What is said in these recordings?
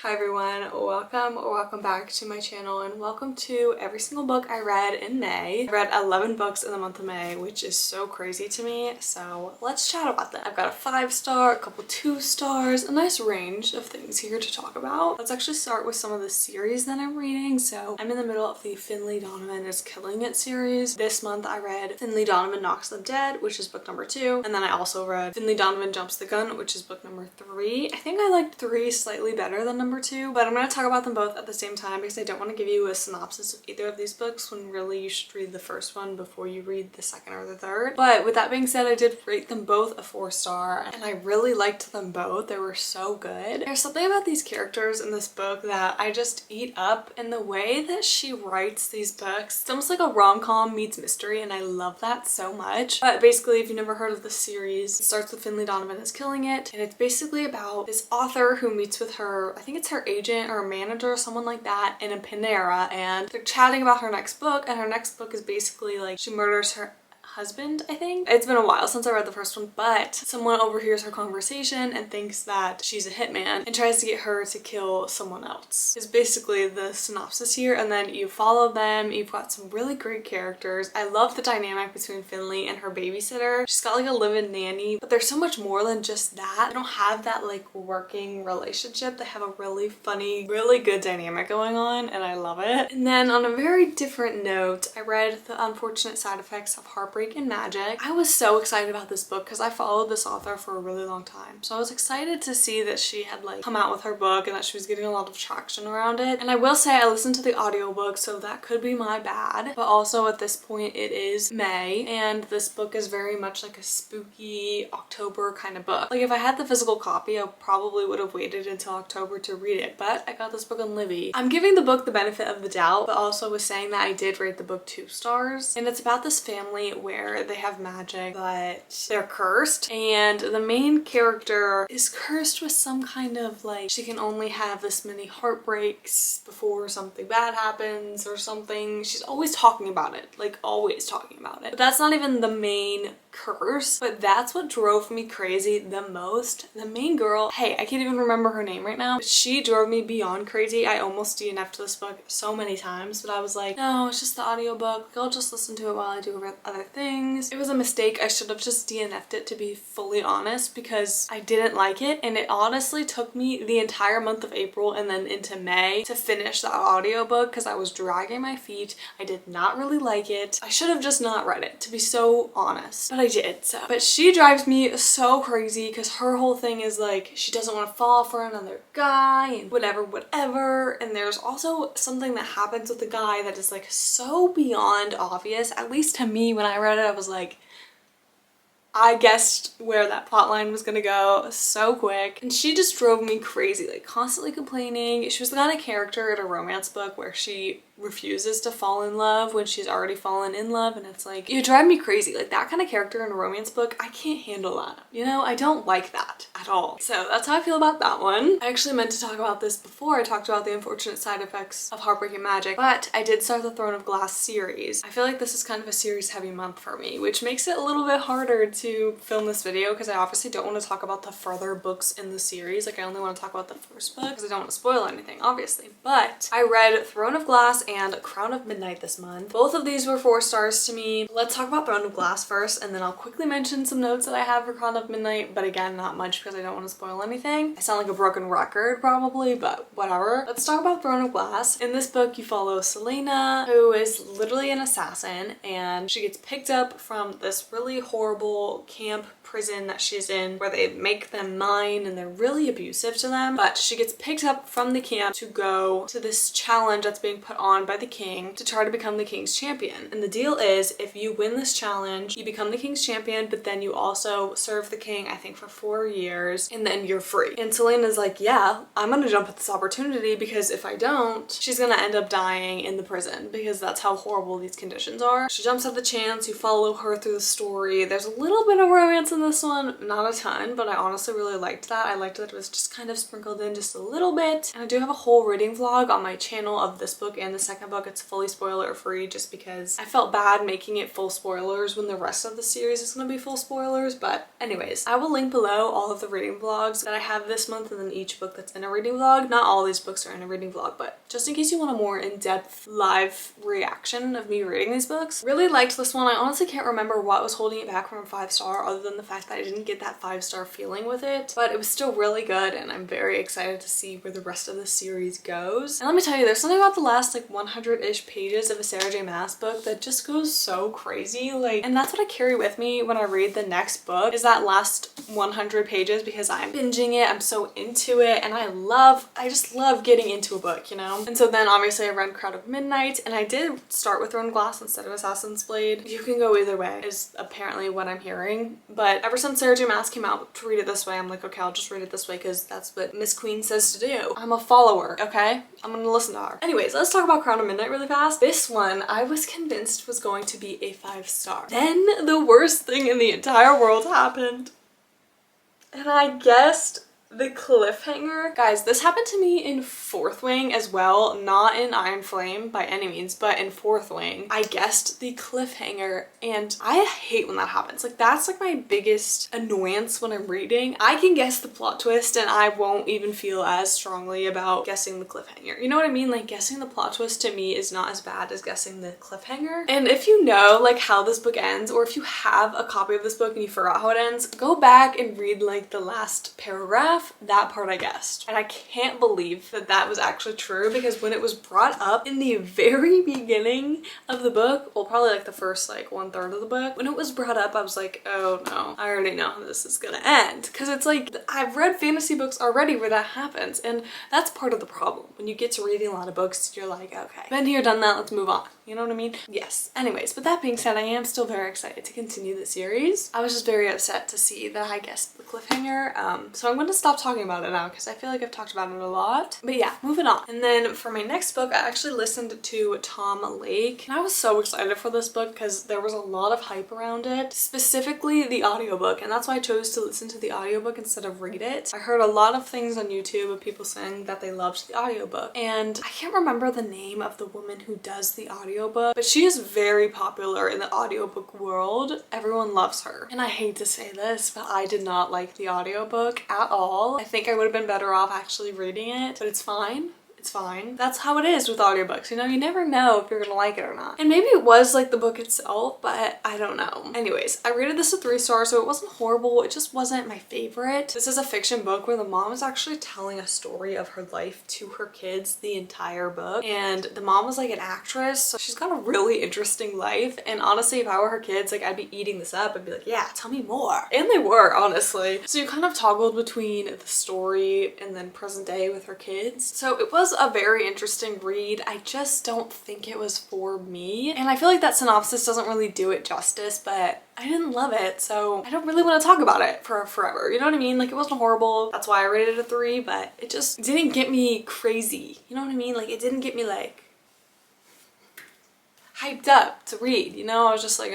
Hi everyone, welcome or welcome back to my channel and welcome to every single book I read in May. I read 11 books in the month of May, which is so crazy to me, so let's chat about that. I've got a 5-star, a couple 2 stars, a nice range of things here to talk about. Let's actually start with some of the series that I'm reading. So I'm in the middle of the Finlay Donovan is Killing It series. This month I read Finlay Donovan Knocks Them Dead, which is book number 2, and then I also read Finlay Donovan Jumps the Gun, which is book number 3. I think I liked 3 slightly better than number 2, but I'm going to talk about them both at the same time because I don't want to give you a synopsis of either of these books when really you should read the first one before you read the second or the third. But with that being said, I did rate them both a 4-star and I really liked them both. They were so good. There's something about these characters in this book that I just eat up, in the way that she writes these books. It's almost like a rom-com meets mystery and I love that so much. But basically, if you've never heard of the series, it starts with Finlay Donovan is Killing It, and it's basically about this author who meets with her, I think it's her agent or a manager or someone like that, in a Panera, and they're chatting about her next book, and her next book is basically like she murders her husband, I think. It's been a while since I read the first one, but someone overhears her conversation and thinks that she's a hitman and tries to get her to kill someone else. Is basically the synopsis here, and then you follow them. You've got some really great characters. I love the dynamic between Finlay and her babysitter. She's got like a live-in nanny, but there's so much more than just that. They don't have that like working relationship. They have a really funny, really good dynamic going on, and I love it. And then on a very different note, I read The Unfortunate Side Effects of Heartbreak and Magic. I was so excited about this book because I followed this author for a really long time. So I was excited to see that she had like come out with her book and that she was getting a lot of traction around it. And I will say I listened to the audiobook, so that could be my bad. But also at this point it is May and this book is very much like a spooky October kind of book. Like if I had the physical copy, I probably would have waited until October to read it, but I got this book on Libby. I'm giving the book the benefit of the doubt, but also was saying that I did rate the book 2 stars. And it's about this family where they have magic, but they're cursed, and the main character is cursed with some kind of like, she can only have this many heartbreaks before something bad happens or something. She's always talking about it, like always talking about it. But that's not even the main curse, but that's what drove me crazy the most. The main girl, hey, I can't even remember her name right now, but she drove me beyond crazy. I almost DNF'd this book so many times, but I was like, no, it's just the audiobook. I'll just listen to it while I do other things. It was a mistake. I should have just DNF'd it, to be fully honest, because I didn't like it, and it honestly took me the entire month of April and then into May to finish the audiobook because I was dragging my feet. I did not really like it. I should have just not read it, to be so honest, but I did. So. But she drives me so crazy because her whole thing is like she doesn't want to fall for another guy and whatever, and there's also something that happens with the guy that is like so beyond obvious. At least to me, when I read it, I was like, I guessed where that plotline was gonna go so quick. And she just drove me crazy, like constantly complaining. She was the kind of character in a romance book where she refuses to fall in love when she's already fallen in love, and it's like, you drive me crazy. Like that kind of character in a romance book, I can't handle that. You know, I don't like that at all. So that's how I feel about that one. I actually meant to talk about this before I talked about The Unfortunate Side Effects of Heartbreak and Magic, but I did start the Throne of Glass series. I feel like this is kind of a series heavy month for me, which makes it a little bit harder to film this video because I obviously don't want to talk about the further books in the series. Like I only want to talk about the first book because I don't want to spoil anything, obviously. But I read Throne of Glass and Crown of Midnight this month. Both of these were 4 stars to me. Let's talk about Throne of Glass first, and then I'll quickly mention some notes that I have for Crown of Midnight, but again, not much because I don't want to spoil anything. I sound like a broken record probably, but whatever. Let's talk about Throne of Glass. In this book, you follow Selena, who is literally an assassin, and she gets picked up from this really horrible camp prison that she's in where they make them mine and they're really abusive to them, but she gets picked up from the camp to go to this challenge that's being put on by the king to try to become the king's champion. And the deal is, if you win this challenge, you become the king's champion, but then you also serve the king, I think, for 4 years, and then you're free. And Selena's like, yeah, I'm gonna jump at this opportunity because if I don't, she's gonna end up dying in the prison because that's how horrible these conditions are. She jumps at the chance. You follow her through the story. There's a little bit of romance in this one, not a ton, but I honestly really liked that. I liked that it was just kind of sprinkled in just a little bit. And I do have a whole reading vlog on my channel of this book and the second book, it's fully spoiler free just because I felt bad making it full spoilers when the rest of the series is going to be full spoilers. But anyways, I will link below all of the reading vlogs that I have this month and then each book that's in a reading vlog. Not all these books are in a reading vlog, but just in case you want a more in-depth live reaction of me reading these books. Really liked this one. I honestly can't remember what was holding it back from a 5-star other than the fact that I didn't get that 5-star feeling with it, but it was still really good and I'm very excited to see where the rest of the series goes. And let me tell you, there's something about the last like 100-ish pages of a Sarah J Maas book that just goes so crazy, like, and that's what I carry with me when I read the next book, is that last 100 pages, because I'm binging it, I'm so into it, and I just love getting into a book, you know? And so then obviously I read Crowd of Midnight, and I did start with Throne Glass instead of Assassin's Blade. You can go either way is apparently what I'm hearing, but ever since Sarah J Maas came out to read it this way, I'm like, okay, I'll just read it this way because that's what Miss Queen says to do. I'm a follower, okay? I'm gonna listen to her. Anyways, let's talk about Crown of Midnight really fast. This one I was convinced was going to be a 5-star. Then the worst thing in the entire world happened. And I guessed the cliffhanger. Guys, this happened to me in Fourth Wing as well, not in Iron Flame by any means, but in Fourth Wing. I guessed the cliffhanger and I hate when that happens. Like, that's like my biggest annoyance when I'm reading. I can guess the plot twist and I won't even feel as strongly about guessing the cliffhanger. You know what I mean? Like, guessing the plot twist to me is not as bad as guessing the cliffhanger. And if you know like how this book ends, or if you have a copy of this book and you forgot how it ends, go back and read like the last paragraph. That part I guessed. And I can't believe that that was actually true, because when it was brought up in the very beginning of the book, well, probably like the first like 1/3 of the book, when it was brought up, I was like, oh no, I already know how this is gonna end. Because it's like, I've read fantasy books already where that happens, and that's part of the problem. When you get to reading a lot of books, you're like, okay, been here, done that, let's move on. You know what I mean? Yes. Anyways, but that being said, I am still very excited to continue the series. I was just very upset to see that I guessed the cliffhanger. So I'm going to stop talking about it now because I feel like I've talked about it a lot. But yeah, moving on. And then for my next book, I actually listened to Tom Lake. And I was so excited for this book because there was a lot of hype around it, specifically the audiobook. And that's why I chose to listen to the audiobook instead of read it. I heard a lot of things on YouTube of people saying that they loved the audiobook. And I can't remember the name of the woman who does the audiobook, but she is very popular in the audiobook world. Everyone loves her. And I hate to say this, but I did not like the audiobook at all. I think I would have been better off actually reading it, but it's fine. It's fine. That's how it is with audiobooks, you know? You never know if you're gonna like it or not. And maybe it was like the book itself, but I don't know. Anyways, I rated this a 3 stars, so it wasn't horrible. It just wasn't my favorite. This is a fiction book where the mom is actually telling a story of her life to her kids the entire book. And the mom was like an actress, so she's got a really interesting life. And honestly, if I were her kids, like, I'd be eating this up. I'd be like, yeah, tell me more. And they were, honestly. So you kind of toggled between the story and then present day with her kids. So it was a very interesting read. I just don't think it was for me. And I feel like that synopsis doesn't really do it justice, but I didn't love it, so I don't really want to talk about it for forever. You know what I mean? Like, it wasn't horrible. That's why I rated it a 3, but it just didn't get me crazy. You know what I mean? Like, it didn't get me like hyped up to read, you know? I was just like,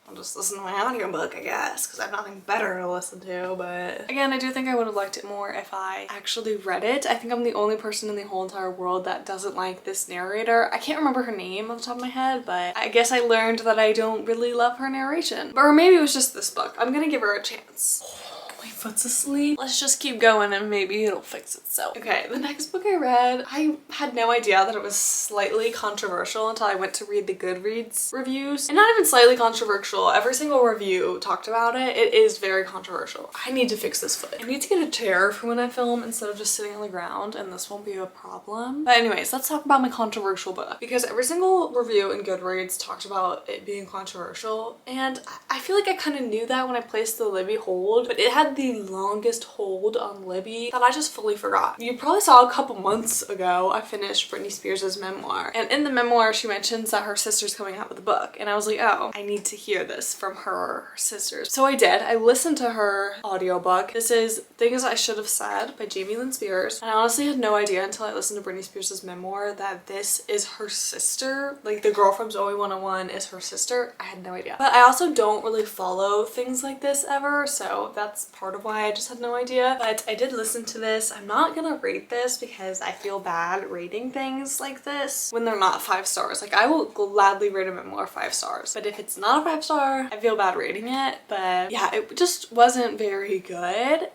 I'll just listen to my audiobook, I guess, because I have nothing better to listen to. But again, I do think I would have liked it more if I actually read it. I think I'm the only person in the whole entire world that doesn't like this narrator. I can't remember her name off the top of my head, but I guess I learned that I don't really love her narration. Or maybe it was just this book. I'm gonna give her a chance. My foot's asleep. Let's just keep going and maybe it'll fix itself. Okay, the next book I read, I had no idea that it was slightly controversial until I went to read the Goodreads reviews. And not even slightly controversial, every single review talked about it. It is very controversial. I need to fix this foot. I need to get a chair for when I film instead of just sitting on the ground, and this won't be a problem. But anyways, let's talk about my controversial book, because every single review in Goodreads talked about it being controversial, and I feel like I kind of knew that when I placed the Libby hold, but it had the longest hold on Libby that I just fully forgot. You probably saw a couple months ago I finished Britney Spears' memoir, and in the memoir she mentions that her sister's coming out with a book, and I was like, oh, I need to hear this from her sisters. So I did. I listened to her audiobook. This is Things I Should Have Said by Jamie Lynn Spears, and I honestly had no idea until I listened to Britney Spears' memoir that this is her sister. Like, the girl from Zoe 101 is her sister. I had no idea. But I also don't really follow things like this ever, so that's part part of why I just had no idea. But I did listen to this. I'm not gonna rate this because I feel bad rating things like this when they're not 5 stars. Like, I will gladly rate a memoir 5 stars, but if it's not a 5 star, I feel bad rating it. But yeah, it just wasn't very good.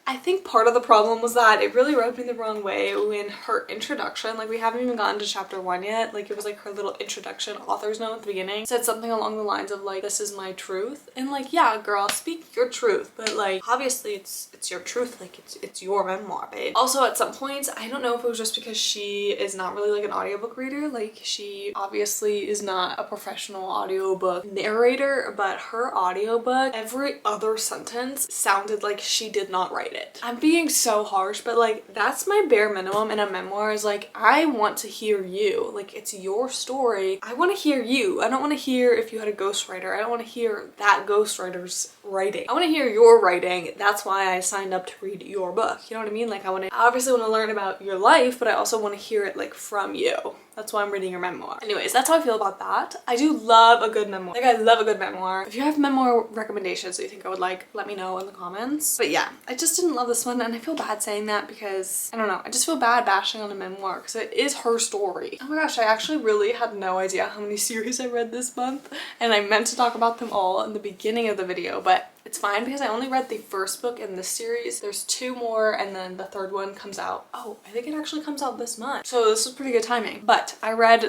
I think part of the problem was that it really rubbed me the wrong way when her introduction, like we haven't even gotten to chapter 1 yet, like it was like her little introduction author's note at the beginning, said something along the lines of like, this is my truth. And like, yeah, girl, speak your truth, but like obviously it's your truth, like it's your memoir, babe. Also at some points, I don't know if it was just because she is not really like an audiobook reader, like she obviously is not a professional audiobook narrator, but her audiobook, every other sentence sounded like she did not write it. I'm being so harsh, but like that's my bare minimum in a memoir, is like I want to hear you. Like, it's your story. I want to hear you. I don't want to hear if you had a ghostwriter. I don't want to hear that ghostwriter's writing. I want to hear your writing. That's why I signed up to read your book. You know what I mean? Like, I obviously want to learn about your life, but I also want to hear it like from you. That's why I'm reading your memoir. Anyways, that's how I feel about that. I do love a good memoir. Like, I love a good memoir. If you have memoir recommendations that you think I would like, let me know in the comments. But yeah, I just didn't love this one, and I feel bad saying that because, I don't know, I just feel bad bashing on a memoir because it is her story. Oh my gosh, I actually really had no idea how many series I read this month, and I meant to talk about them all in the beginning of the video, but it's fine because I only read the first book in this series. There's 2 more, and then the 3rd one comes out. Oh, I think it actually comes out this month. So this was pretty good timing. But I read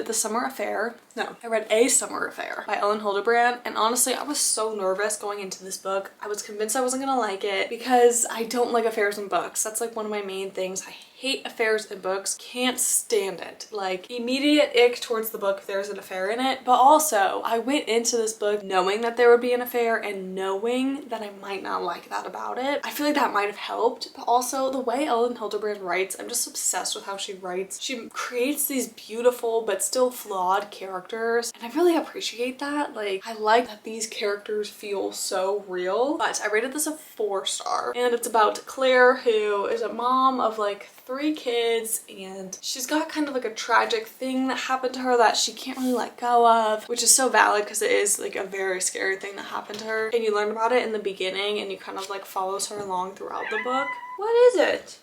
I read A Summer Affair by Elin Hilderbrand, and honestly, I was so nervous going into this book. I was convinced I wasn't gonna like it because I don't like affairs in books. That's like one of my main things. I hate affairs in books. Can't stand it. Like, immediate ick towards the book if there's an affair in it. But also, I went into this book knowing that there would be an affair and knowing that I might not like that about it. I feel like that might have helped, but also the way Elin Hilderbrand writes, I'm just obsessed with how she writes. She creates these beautiful but still flawed characters, and I really appreciate that. Like, I like that these characters feel so real. But I rated this a 4 star, and it's about Claire, who is a mom of like 3 kids, and she's got kind of like a tragic thing that happened to her that she can't really let go of, which is so valid because it is like a very scary thing that happened to her, and you learn about it in the beginning and you kind of like follows her along throughout the book. What is it?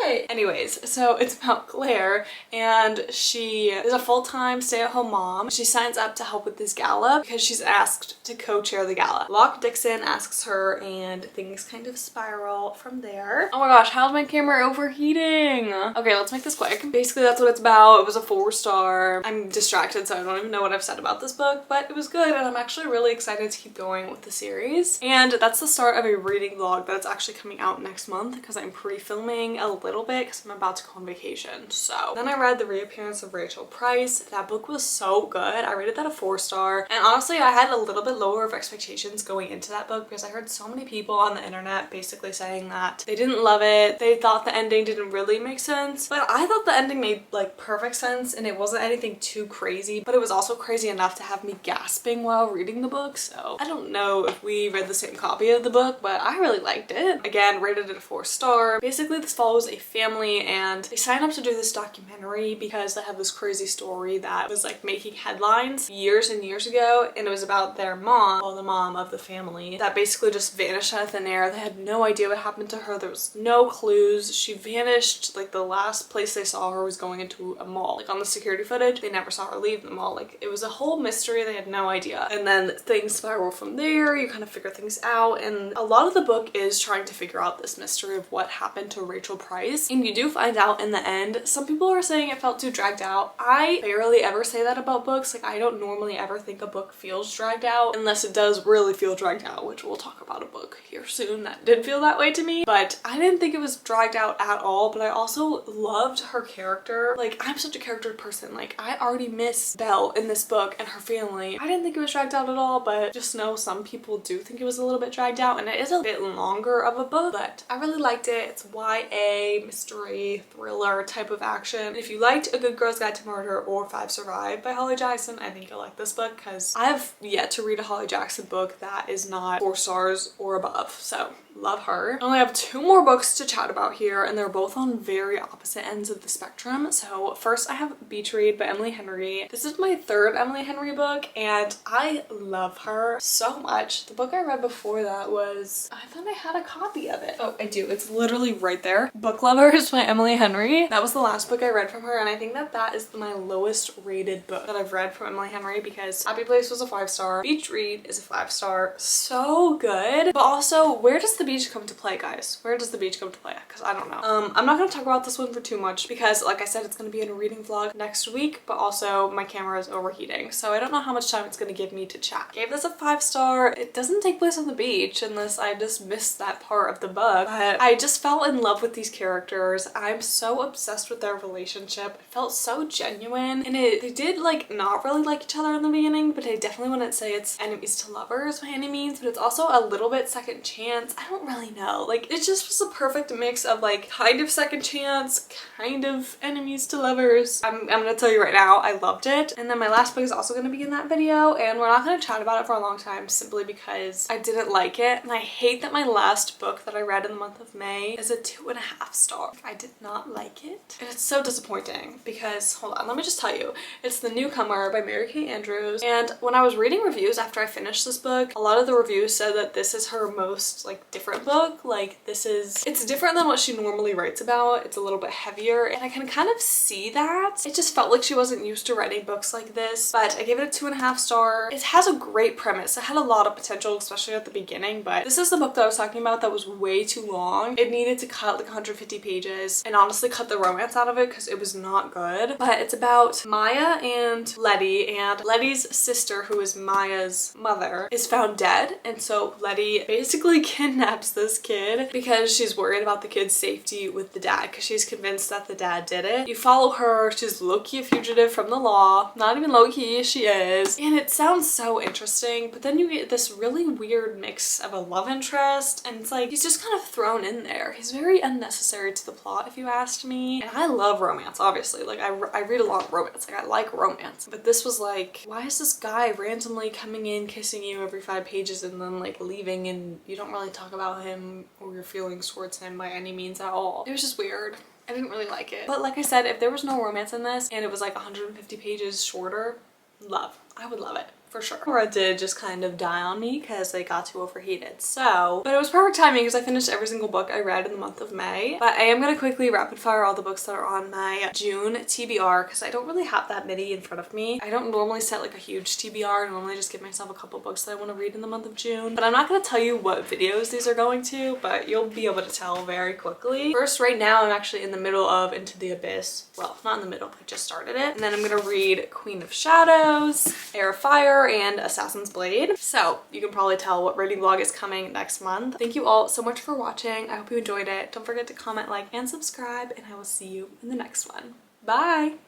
Wait. Anyways, so it's about Claire, and she is a full-time stay-at-home mom. She signs up to help with this gala because she's asked to co-chair the gala. Locke Dixon asks her, and things kind of spiral from there. Oh my gosh, how's my camera overheating? Okay, let's make this quick. Basically, that's what it's about. It was a 4 star. I'm distracted, so I don't even know what I've said about this book, but it was good, and I'm actually really excited to keep going with the series. And that's the start of a reading vlog that's actually coming out next month because I'm pre-filming a little bit because I'm about to go on vacation. So then I read The Reappearance of Rachel Price. That book was so good. I rated that a 4 star, and honestly I had a little bit lower of expectations going into that book because I heard so many people on the internet basically saying that they didn't love it. They thought the ending didn't really make sense, but I thought the ending made like perfect sense, and it wasn't anything too crazy, but it was also crazy enough to have me gasping while reading the book. So I don't know if we read the same copy of the book, but I really liked it. Again, rated it a 4 star. Basically this follows a family, and they signed up to do this documentary because they have this crazy story that was like making headlines years and years ago, and it was about their mom, well, the mom of the family, that basically just vanished out of thin air. They had no idea what happened to her. There was no clues. She vanished. Like, the last place they saw her was going into a mall. Like, on the security footage, they never saw her leave the mall. Like, it was a whole mystery. They had no idea. And then things spiral from there. You kind of figure things out, and a lot of the book is trying to figure out this mystery of what happened to Rachel Price. And you do find out in the end. Some people are saying it felt too dragged out. I barely ever say that about books. Like, I don't normally ever think a book feels dragged out unless it does really feel dragged out, which we'll talk about a book here soon that did feel that way to me. But I didn't think it was dragged out at all, but I also loved her character. Like, I'm such a character person. Like, I already miss Belle in this book and her family. I didn't think it was dragged out at all, but just know some people do think it was a little bit dragged out, and it is a bit longer of a book, but I really liked it. It's YA. YA mystery thriller type of action. If you liked A Good Girl's Guide to Murder or Five Survive by Holly Jackson, I think you'll like this book because I have yet to read a Holly Jackson book that is not 4 stars or above. So love her. I only have 2 more books to chat about here, and they're both on very opposite ends of the spectrum. So first I have Beach Read by Emily Henry. This is my 3rd Emily Henry book, and I love her so much. The book I read before that was, I thought I had a copy of it. Oh, I do. It's literally right there. Book Lovers by Emily Henry. That was the last book I read from her, and I think that that is my lowest rated book that I've read from Emily Henry, because Happy Place was a 5-star. Beach Read is a 5-star. So good. But also, where does the beach come to play, guys? Where does the beach come to play? Because I don't know. I'm not going to talk about this one for too much because, like I said, it's going to be in a reading vlog next week, but also my camera is overheating, so I don't know how much time it's going to give me to chat. Gave this a 5-star. It doesn't take place on the beach unless I just missed that part of the book, but I just fell in love with these characters. I'm so obsessed with their relationship. It felt so genuine, and they did like not really like each other in the beginning, but I definitely wouldn't say it's enemies to lovers by any means, but it's also a little bit second chance. I don't really know. Like, it just was a perfect mix of like kind of second chance, kind of enemies to lovers. I'm gonna tell you right now, I loved it. And then my last book is also gonna be in that video, and we're not gonna chat about it for a long time simply because I didn't like it. And I hate that my last book that I read in the month of May is a 2.5 star. I did not like it. And it's so disappointing because, hold on, let me just tell you. It's The Newcomer by Mary Kay Andrews. And when I was reading reviews after I finished this book, a lot of the reviews said that this is her most like different book. Like, it's different than what she normally writes about. It's a little bit heavier, and I can kind of see that. It just felt like she wasn't used to writing books like this, but I gave it a 2.5 star. It has a great premise. It had a lot of potential, especially at the beginning, but this is the book that I was talking about that was way too long. It needed to cut like 150 pages and honestly cut the romance out of it because it was not good. But it's about Maya and Letty, and Letty's sister, who is Maya's mother, is found dead, and so Letty basically kidnaps this kid because she's worried about the kid's safety with the dad, because she's convinced that the dad did it. You follow her. She's low-key a fugitive from the law. Not even low-key, she is. And it sounds so interesting, but then you get this really weird mix of a love interest, and it's like he's just kind of thrown in there. He's very unnecessary to the plot, if you asked me. And I love romance, obviously. Like, I read a lot of romance. Like, I like romance. But this was like, why is this guy randomly coming in, kissing you every 5 pages and then like leaving, and you don't really talk about him or your feelings towards him by any means at all? It was just weird. I didn't really like it. But like I said, if there was no romance in this and it was like 150 pages shorter, love. I would love it. For sure. Or it did just kind of die on me because they got too overheated. So, but it was perfect timing because I finished every single book I read in the month of May. But I am going to quickly rapid fire all the books that are on my June TBR because I don't really have that many in front of me. I don't normally set like a huge TBR. I normally just give myself a couple books that I want to read in the month of June. But I'm not going to tell you what videos these are going to, but you'll be able to tell very quickly. First, right now, I'm actually in the middle of Into the Abyss. Well, not in the middle, I just started it. And then I'm going to read Queen of Shadows, Heir of Fire, and Assassin's Blade. So you can probably tell what reading vlog is coming next month. Thank you all so much for watching. I hope you enjoyed it. Don't forget to comment, like, and subscribe, and I will see you in the next one. Bye!